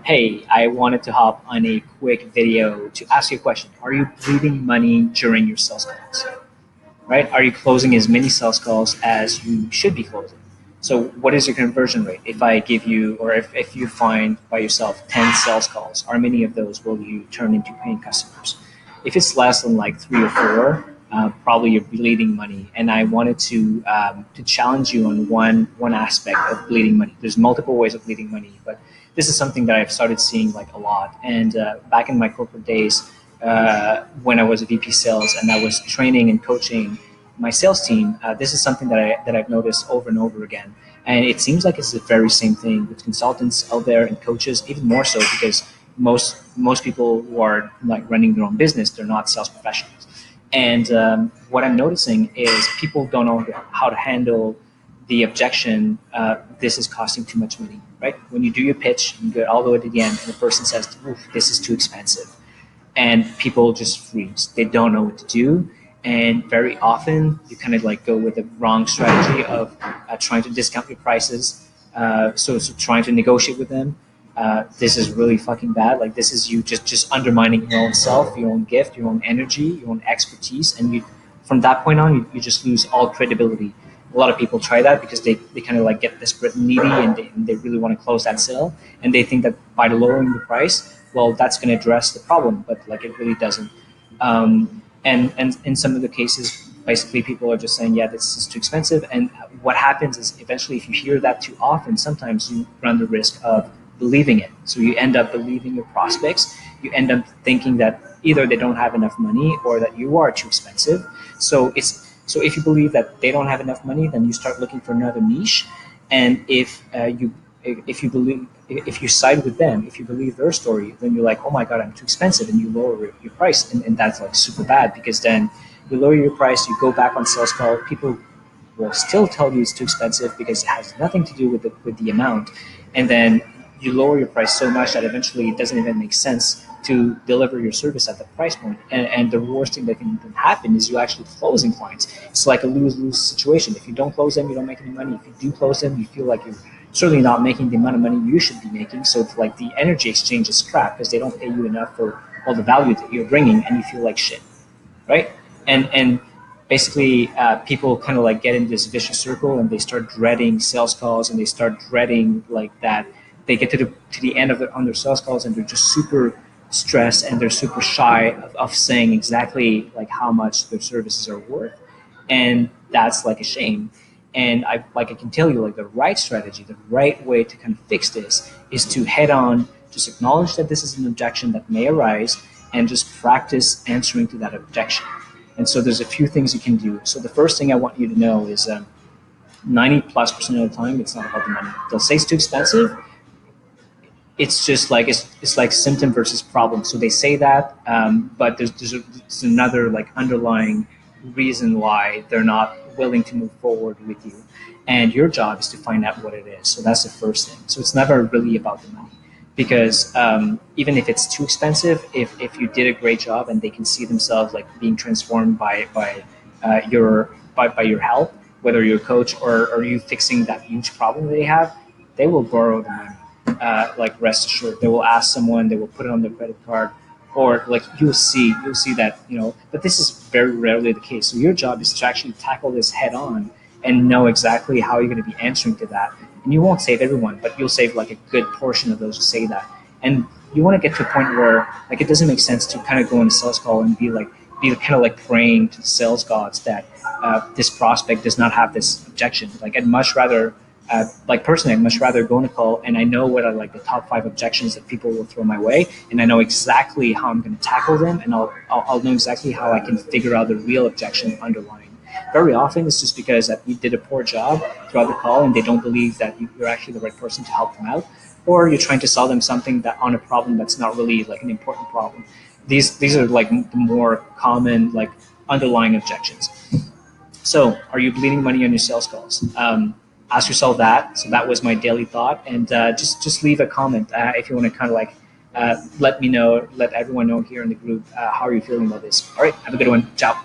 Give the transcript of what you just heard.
Hey, I wanted to hop on a quick video to ask you a question. Are you bleeding money during your sales calls? Right? Are you closing as many sales calls as you should be closing? So what is your conversion rate? If I give you, or if you find by yourself 10 sales calls, how many of those will you turn into paying customers? If it's less than like three or four, probably you're bleeding money. And I wanted to challenge you on one aspect of bleeding money. There's multiple ways of bleeding money, but this is something that I've started seeing like a lot. And back in my corporate days, when I was a VP sales and I was training and coaching my sales team, this is something that I've noticed over and over again. And it seems like it's the very same thing with consultants out there and coaches, even more so because most people who are like running their own business, they're not sales professionals. And what I'm noticing is people don't know how to handle the objection. This is costing too much money, right? When you do your pitch, you get all the way to the end, and the person says, "Oof, this is too expensive," and people just freeze. They don't know what to do. And very often you kind of like go with the wrong strategy of trying to discount your prices. So trying to negotiate with them. This is really fucking bad. Like this is you just undermining your own self, your own gift, your own energy, your own expertise. And you, from that point on, you just lose all credibility. A lot of people try that because they kind of like get desperate and needy and they really want to close that sale. And they think that by lowering the price, well, that's going to address the problem, but like it really doesn't. And in some of the cases, basically people are just saying, yeah, this is too expensive. And what happens is eventually if you hear that too often, sometimes you run the risk of believing it. So you end up believing your prospects. You end up thinking that either they don't have enough money or that you are too expensive. So if you believe that they don't have enough money, then you start looking for another niche. And if you believe, if you side with them, if you believe their story, then you're like, oh my God, I'm too expensive, and you lower your price. And that's like super bad because then you lower your price, you go back on sales call, people will still tell you it's too expensive because it has nothing to do with the amount. And then you lower your price so much that eventually it doesn't even make sense to deliver your service at the price point. And the worst thing that can happen is you actually closing clients. It's like a lose-lose situation. If you don't close them, you don't make any money. If you do close them, you feel like you're certainly not making the amount of money you should be making. So it's like the energy exchange is crap because they don't pay you enough for all the value that you're bringing, and you feel like shit, right? And basically people kind of like get in this vicious circle and they start dreading sales calls, and they start dreading like that they get to the end of on their sales calls and they're just super stressed and they're super shy of saying exactly like how much their services are worth. And that's like a shame. And I can tell you like the right strategy, the right way to kind of fix this is to head on, just acknowledge that this is an objection that may arise and just practice answering to that objection. And so there's a few things you can do. So the first thing I want you to know is 90+% of the time, it's not about the money. They'll say it's too expensive. It's just like it's like symptom versus problem. So they say that, but there's another like underlying reason why they're not willing to move forward with you, and your job is to find out what it is. So that's the first thing. So it's never really about the money, because even if it's too expensive, if you did a great job and they can see themselves like being transformed by your help, whether you're a coach or you fixing that huge problem that they have, they will borrow the money. Like rest assured, they will ask someone, they will put it on their credit card, or like you'll see that, you know. But this is very rarely the case. So your job is to actually tackle this head on and know exactly how you're going to be answering to that. And you won't save everyone, but you'll save like a good portion of those who say that. And you want to get to a point where like it doesn't make sense to kind of go on a sales call and be kind of like praying to the sales gods that this prospect does not have this objection. Like I'd much rather like personally, I'd much rather go on a call and I know what are like the top 5 objections that people will throw my way, and I know exactly how I'm going to tackle them, and I'll know exactly how I can figure out the real objection underlying. Very often, it's just because that you did a poor job throughout the call, and they don't believe that you're actually the right person to help them out, or you're trying to sell them something that on a problem that's not really like an important problem. These are like the more common like underlying objections. So, are you bleeding money on your sales calls? Ask yourself that. So that was my daily thought, and just leave a comment if you want to kind of like let me know, let everyone know here in the group how are you feeling about this. All right, have a good one. Ciao.